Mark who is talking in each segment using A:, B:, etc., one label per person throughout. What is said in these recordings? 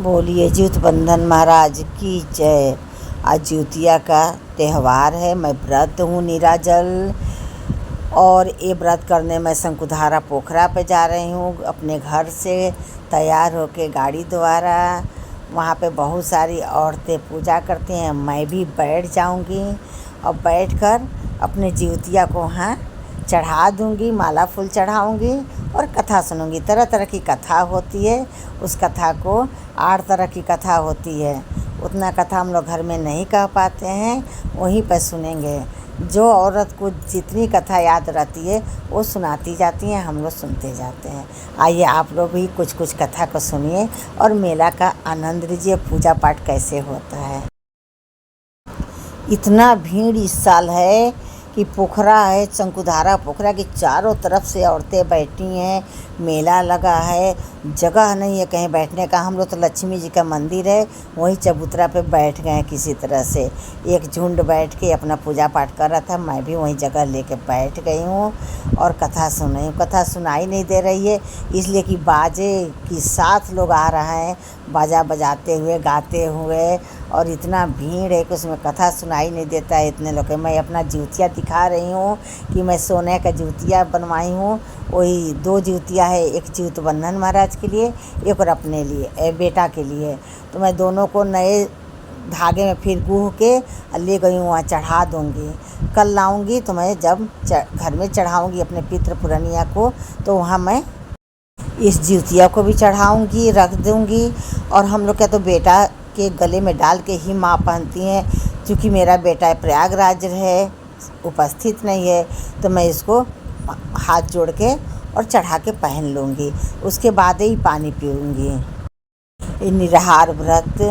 A: बोलिए ज्योत बंधन महाराज की जय। आज ज्योतिया का त्यौहार है। मैं व्रत हूँ निराजल और ये व्रत करने मैं शंकुधारा पोखरा पे जा रही हूँ अपने घर से तैयार होके गाड़ी द्वारा। वहाँ पे बहुत सारी औरतें पूजा करती हैं। मैं भी बैठ जाऊँगी और बैठकर अपने ज्योतिया को वहाँ चढ़ा दूँगी, माला फूल चढ़ाऊँगी और कथा सुनूँगी। तरह तरह की कथा होती है। उस कथा को 8 तरह की कथा होती है। उतना कथा हम लोग घर में नहीं कह पाते हैं, वहीं पर सुनेंगे। जो औरत को जितनी कथा याद रहती है वो सुनाती जाती हैं, हम लोग सुनते जाते हैं। आइए आप लोग भी कुछ कुछ कथा को सुनिए और मेला का आनंद लीजिए। पूजा पाठ कैसे होता है। इतना भीड़ इस साल है कि पोखरा है, शंकुधारा पोखरा की चारों तरफ से औरतें बैठी हैं। मेला लगा है, जगह नहीं है कहीं बैठने का। हम लोग तो लक्ष्मी जी का मंदिर है, वहीं चबूतरा पे बैठ गए हैं किसी तरह से। एक झुंड बैठ के अपना पूजा पाठ कर रहा था, मैं भी वहीं जगह लेके बैठ गई हूँ और कथा सुन रही हूँ। कथा सुनाई नहीं दे रही है इसलिए कि बाजे के साथ लोग आ रहे हैं, बाजा बजाते हुए गाते हुए, और इतना भीड़ है कि उसमें कथा सुनाई नहीं देता है इतने लोग। मैं अपना ज्योतिया दिखा रही हूँ कि मैं सोने का ज्योतिया बनवाई हूँ। वही 2 ज्योतिया है, एक ज्योत बंधन महाराज के लिए, एक और अपने लिए बेटा के लिए। तो मैं दोनों को नए धागे में फिर गूँथ के ले गई हूँ, वहाँ चढ़ा दूँगी। कल लाऊँगी तो मैं जब घर में चढ़ाऊँगी अपने पितृ पुरनिया को, तो वहाँ मैं इस ज्योतिया को भी चढ़ाऊँगी, रख दूँगी। और हम लोग क्या तो बेटा के गले में डाल के ही माँ पहनती हैं। क्योंकि मेरा बेटा प्रयागराज है, उपस्थित नहीं है, तो मैं इसको हाथ जोड़ के और चढ़ा के पहन लूँगी। उसके बाद ही पानी पीऊँगी। ये निराहार व्रत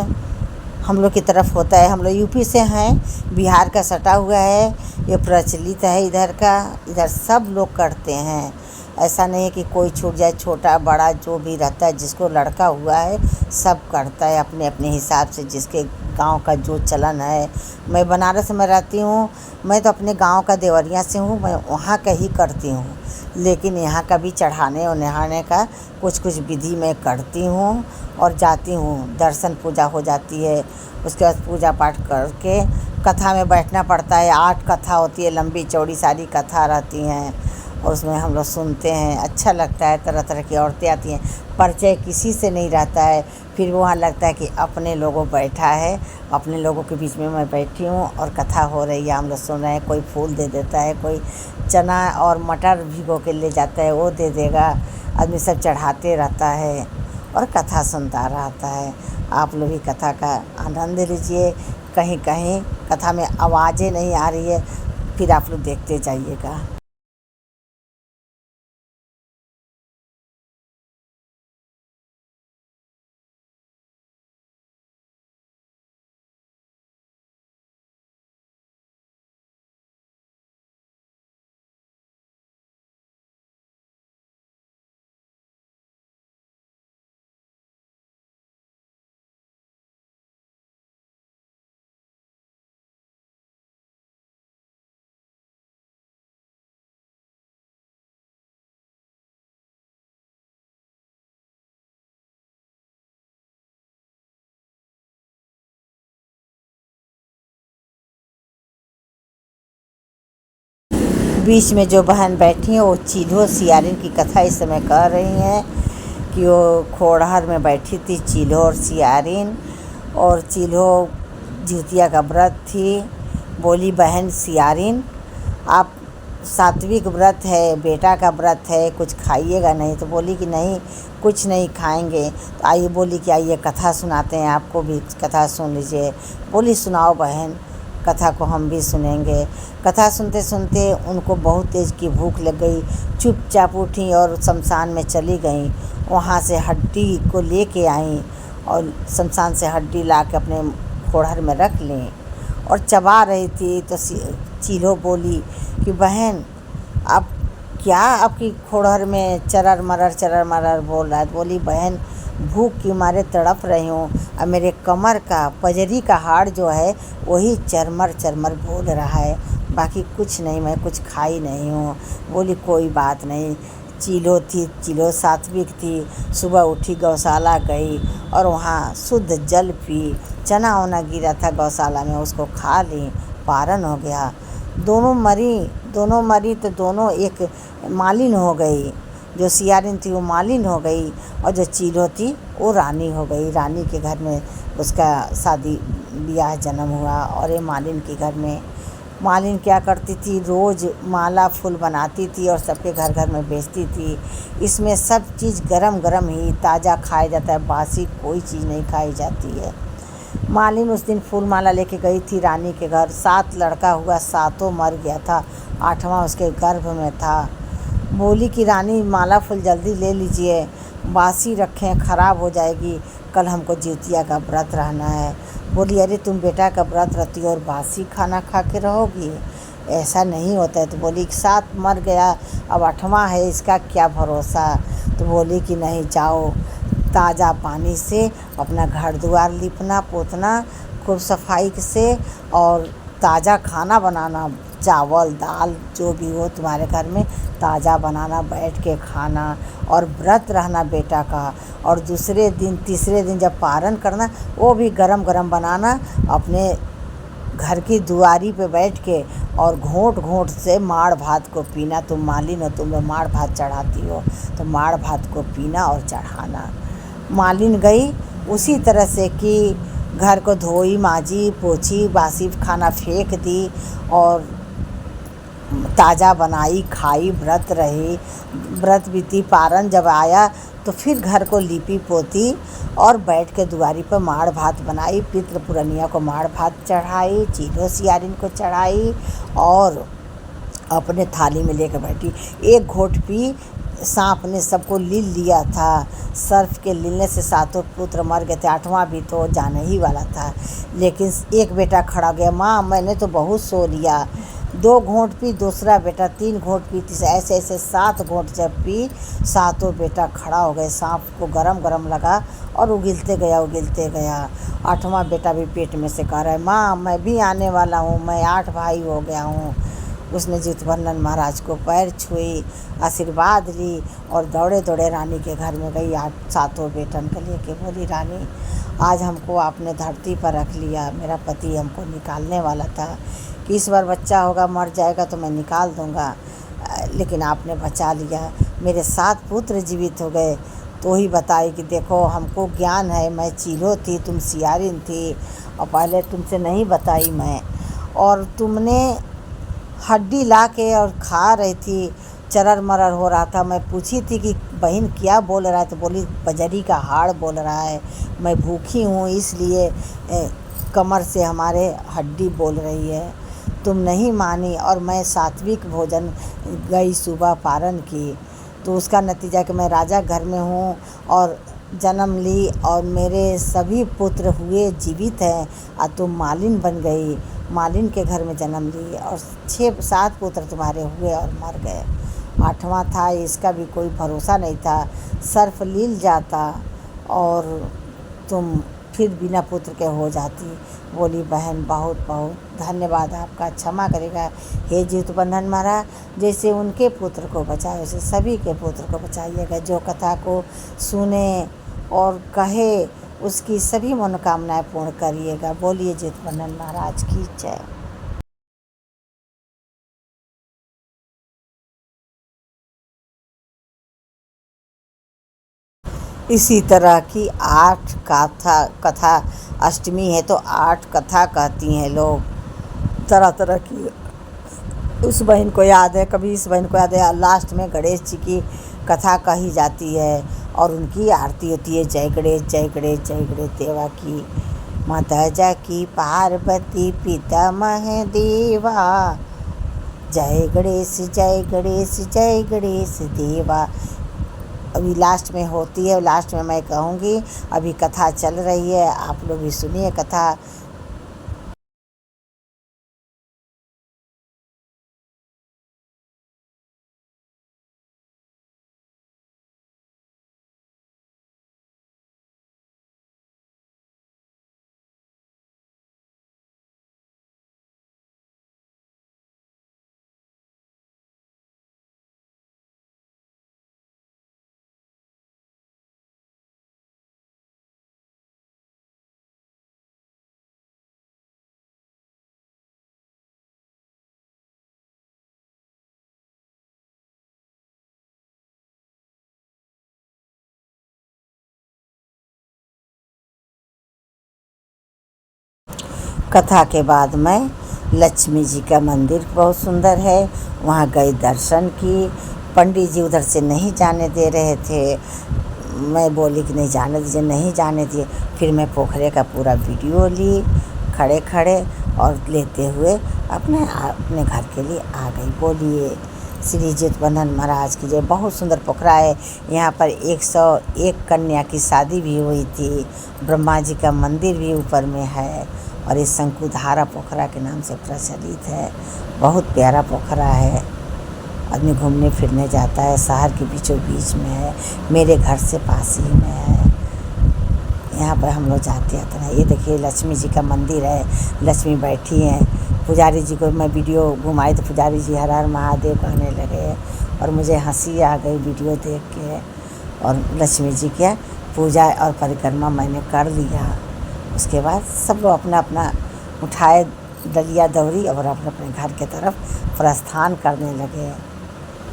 A: हम लोग की तरफ होता है। हम लोग यूपी से हैं, बिहार का सटा हुआ है, ये प्रचलित है इधर का। इधर सब लोग करते हैं, ऐसा नहीं है कि कोई छूट जाए। छोटा बड़ा जो भी रहता है, जिसको लड़का हुआ है सब करता है अपने अपने हिसाब से, जिसके गांव का जो चलन है। मैं बनारस में रहती हूँ, मैं तो अपने गांव का देवरिया से हूँ, मैं वहाँ का ही करती हूँ। लेकिन यहाँ का भी चढ़ाने और नहाने का कुछ कुछ विधि मैं करती हूँ और जाती हूँ। दर्शन पूजा हो जाती है, उसके बाद पूजा पाठ करके कथा में बैठना पड़ता है। 8 कथा होती है, लंबी चौड़ी सारी कथा रहती हैं और उसमें हम लोग सुनते हैं। अच्छा लगता है। तरह तरह की औरतें आती हैं, परिचय किसी से नहीं रहता है। फिर वहाँ लगता है कि अपने लोगों बैठा है, अपने लोगों के बीच में मैं बैठी हूँ और कथा हो रही है, हम लोग सुन रहे हैं। कोई फूल दे देता है, कोई चना और मटर भिगो के ले जाता है, वो दे देगा। आदमी सब चढ़ाते रहता है और कथा सुनता रहता है। आप लोग भी कथा का आनंद लीजिए। कहीं कहीं कथा में आवाज़ें नहीं आ रही है, फिर आप लोग देखते जाइएगा। बीच में जो बहन बैठी हैं वो चील्हो सियारिन की कथा इस समय कह रही हैं कि वो खोड़हर में बैठी थी चील्हो और सियारिन, और चील्हो ज्योतिया का व्रत थी। बोली बहन सियारिन, आप सात्विक व्रत है, बेटा का व्रत है, कुछ खाइएगा नहीं। तो बोली कि नहीं, कुछ नहीं खाएंगे। तो आइए, बोली कि आइए कथा सुनाते हैं, आपको भी कथा सुन लीजिए। बोली सुनाओ बहन, कथा को हम भी सुनेंगे। कथा सुनते सुनते उनको बहुत तेज़ की भूख लग गई। चुपचाप उठी और शमशान में चली गई। वहाँ से हड्डी को लेके आई और शमशान से हड्डी ला के अपने खोड़हर में रख ली और चबा रही थी। तो चील्हो बोली कि बहन, आप क्या आपकी खोड़हर में चरर मरर बोल रहा है। बोली बहन, भूख के मारे तड़प रही हूँ और मेरे कमर का पजरी का हाड़ जो है वही चरमर चरमर बोल रहा है, बाकी कुछ नहीं, मैं कुछ खाई नहीं हूँ। बोली कोई बात नहीं, चीलो थी, चीलो सात्विक थी। सुबह उठी गौशाला गई और वहाँ शुद्ध जल पी, चना वना गिरा था गौशाला में, उसको खा ली, पारण हो गया। दोनों मरी तो दोनों एक मालिन हो गई। जो सियारिन थी वो मालिन हो गई और जो चीलो थी वो रानी हो गई। रानी के घर में उसका शादी ब्याह जन्म हुआ। और ये मालिन के घर में मालिन क्या करती थी, रोज़ माला फूल बनाती थी और सबके घर घर में बेचती थी। इसमें सब चीज़ गरम गरम ही ताज़ा खाया जाता है, बासी कोई चीज़ नहीं खाई जाती है। मालिन उस दिन फूल माला लेके गई थी रानी के घर। 7 लड़का हुआ, 7 मर गया था, 8वां उसके गर्भ में था। बोली कि रानी माला फूल जल्दी ले लीजिए, बासी रखें ख़राब हो जाएगी, कल हमको जितिया का व्रत रहना है। बोली अरे तुम बेटा का व्रत रखती हो और बासी खाना खा के रहोगी, ऐसा नहीं होता है। तो बोली 7 मर गया, अब 8वां है, इसका क्या भरोसा। तो बोली कि नहीं, जाओ ताज़ा पानी से अपना घर द्वार लिपना पोतना खूब सफाई से, और ताज़ा खाना बनाना, चावल दाल जो भी हो तुम्हारे घर में ताज़ा बनाना, बैठ के खाना, और व्रत रहना बेटा का। और दूसरे दिन तीसरे दिन जब पारण करना, वो भी गरम गरम बनाना, अपने घर की दुआरी पे बैठ के, और घोंट घोंट से माड़ भात को पीना। तुम मालिन हो, तुम माड़ भात चढ़ाती हो, तो माड़ भात को पीना और चढ़ाना। मालिन गई उसी तरह से कि घर को धोई माजी पोछी, बासी खाना फेंक दी और ताज़ा बनाई खाई, व्रत रही, व्रत बीती। पारण जब आया तो फिर घर को लीपी पोती और बैठ के दुआरी पर माड़ भात बनाई, पितृ पुरनिया को माड़ भात चढ़ाई, चीलो सियारिन को चढ़ाई और अपने थाली में लेकर बैठी। एक घोट पी, सांप ने सबको लील लिया था। सर्प के लीलने से 7 पुत्र मर गए थे, 8वां भी तो जाने ही वाला था। लेकिन एक बेटा खड़ा गया, माँ मैंने तो बहुत सो लिया। 2 घोंट पी, दूसरा बेटा 3 घोंट पी, ऐसे ऐसे 7 घोंट जब पी, 7 बेटा खड़ा हो गए। सांप को गरम गरम लगा और उगलते गया। 8वां बेटा भी पेट में से कह रहा है, माँ मैं भी आने वाला हूँ, मैं 8 भाई हो गया हूँ। उसने जितवंदन महाराज को पैर छुई, आशीर्वाद ली और दौड़े दौड़े रानी के घर में गई 7 बेटन को लेके। बोली रानी आज हमको आपने धरती पर रख लिया, मेरा पति हमको निकालने वाला था कि इस बार बच्चा होगा मर जाएगा तो मैं निकाल दूँगा, लेकिन आपने बचा लिया, मेरे 7 पुत्र जीवित हो गए। तो ही बताई कि देखो हमको ज्ञान है, मैं चीलो थी, तुम सियारिन थी, और पहले तुमसे नहीं बताई मैं। और तुमने हड्डी ला के और खा रही थी, चरर मरर हो रहा था। मैं पूछी थी कि बहन क्या बोल रहा है, तो बोली बजरी का हाड़ बोल रहा है, मैं भूखी हूँ इसलिए कमर से हमारे हड्डी बोल रही है। तुम नहीं मानी और मैं सात्विक भोजन गई, सुबह पारण की, तो उसका नतीजा कि मैं राजा घर में हूँ और जन्म ली और मेरे सभी पुत्र हुए जीवित हैं, और तुम मालिन बन गई, मालिन के घर में जन्म ली और 6-7 पुत्र तुम्हारे हुए और मर गए। 8वां था, इसका भी कोई भरोसा नहीं था, सर्प लील जाता और तुम फिर बिना पुत्र के हो जाती। बोली बहन बहुत बहुत धन्यवाद आपका, क्षमा करेगा हे जितवंदन महाराज, जैसे उनके पुत्र को बचाए वैसे सभी के पुत्र को बचाइएगा। जो कथा को सुने और कहे उसकी सभी मनोकामनाएं पूर्ण करिएगा। बोलिए जितवंदन महाराज की जय। इसी तरह की 8 कथा अष्टमी है तो 8 कथा कहती हैं लोग, तरह तरह की। उस बहन को याद है, कभी इस बहन को याद है, लास्ट में गणेश जी की कथा कही जाती है और उनकी आरती होती है, जय गणेश जय गणेश जय गणेश देवा की, माता जा की पार्वती पितामह देवा, जय गणेश जय गणेश जय गणेश देवा। अभी लास्ट में होती है, लास्ट में मैं कहूँगी। अभी कथा चल रही है, आप लोग भी सुनिए कथा। कथा के बाद में लक्ष्मी जी का मंदिर बहुत सुंदर है, वहाँ गई, दर्शन की। पंडित जी उधर से नहीं जाने दे रहे थे, मैं बोली कि नहीं जाने दीजिए, नहीं जाने दिए। फिर मैं पोखरे का पूरा वीडियो ली खड़े खड़े, और लेते हुए अपने घर के लिए आ गई। बोलिए श्री जितवंदन महाराज की जय। बहुत सुंदर पोखरा है, यहाँ पर 101 कन्या की शादी भी हुई थी। ब्रह्मा जी का मंदिर भी ऊपर में है, और ये शंकुधारा पोखरा के नाम से प्रचलित है। बहुत प्यारा पोखरा है, आदमी घूमने फिरने जाता है। शहर के बीचों बीच में है, मेरे घर से पास ही में है। यहाँ पर हम लोग जाते आते हैं। ये देखिए लक्ष्मी जी का मंदिर है, लक्ष्मी बैठी हैं। पुजारी जी को मैं वीडियो घुमाई तो पुजारी जी हर हर महादेव कहने लगे, और मुझे हंसी आ गई वीडियो देख के। और लक्ष्मी जी की पूजा और परिक्रमा मैंने कर लिया। उसके बाद सब लोग अपना अपना उठाए डलिया दौरी और अपने अपने घर के तरफ प्रस्थान करने लगे।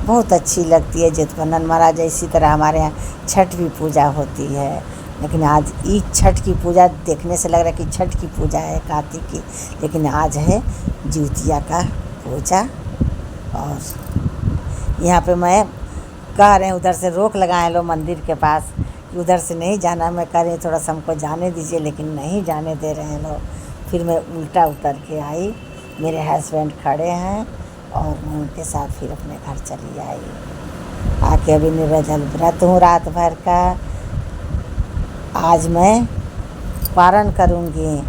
A: बहुत अच्छी लगती है जितवंदन महाराज। इसी तरह हमारे यहाँ छठ भी पूजा होती है, लेकिन आज ई छठ की पूजा देखने से लग रहा है कि छठ की पूजा है कार्तिक की, लेकिन आज है जिउतिया का पूजा। और यहाँ पे मैं कह रहे हैं उधर से रोक लगाए लो मंदिर के पास कि उधर से नहीं जाना। मैं कह रही हूँ थोड़ा सा हमको जाने दीजिए, लेकिन नहीं जाने दे रहे हैं लोग। फिर मैं उल्टा उतर के आई, मेरे हस्बैंड खड़े हैं, और मैं उनके साथ फिर अपने घर चली आई। आके अभी निर्जल व्रत हूँ रात भर का। आज मैं पारण करूँगी,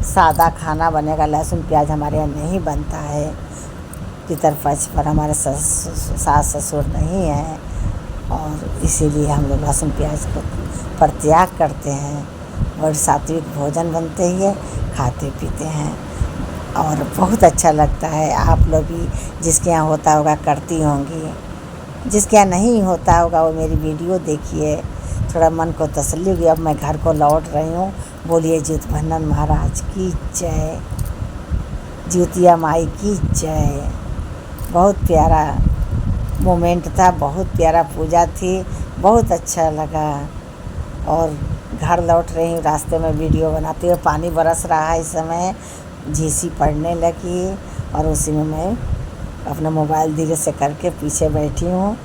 A: सादा खाना बनेगा। लहसुन प्याज हमारे यहाँ नहीं बनता है, पितरपक्ष पर हमारे सास ससुर नहीं है, और इसीलिए हम लोग लहसुन प्याज को परित्याग करते हैं, और सात्विक भोजन बनते ही है, खाते पीते हैं, और बहुत अच्छा लगता है। आप लोग भी जिसके यहाँ होता होगा करती होंगी, जिसके यहाँ नहीं होता होगा वो मेरी वीडियो देखिए, थोड़ा मन को तसल्ली हुई। अब मैं घर को लौट रही हूँ। बोलिए जितवंदन महाराज की जय, जिउतिया माई की जय। बहुत प्यारा मोमेंट था, बहुत प्यारा पूजा थी, बहुत अच्छा लगा। और घर लौट रही हूँ, रास्ते में वीडियो बनाते हुए। पानी बरस रहा है इस समय, झीसी पड़ने लगी, और उसी में मैं अपना मोबाइल धीरे से करके पीछे बैठी हूँ,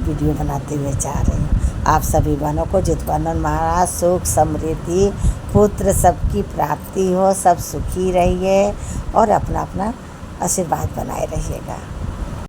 A: वीडियो बनाते हुए जा रही हूँ। आप सभी बहनों को जितवंदन महाराज सुख समृद्धि पुत्र सबकी प्राप्ति हो, सब सुखी रहिए, और अपना अपना आशीर्वाद बनाए रहिएगा।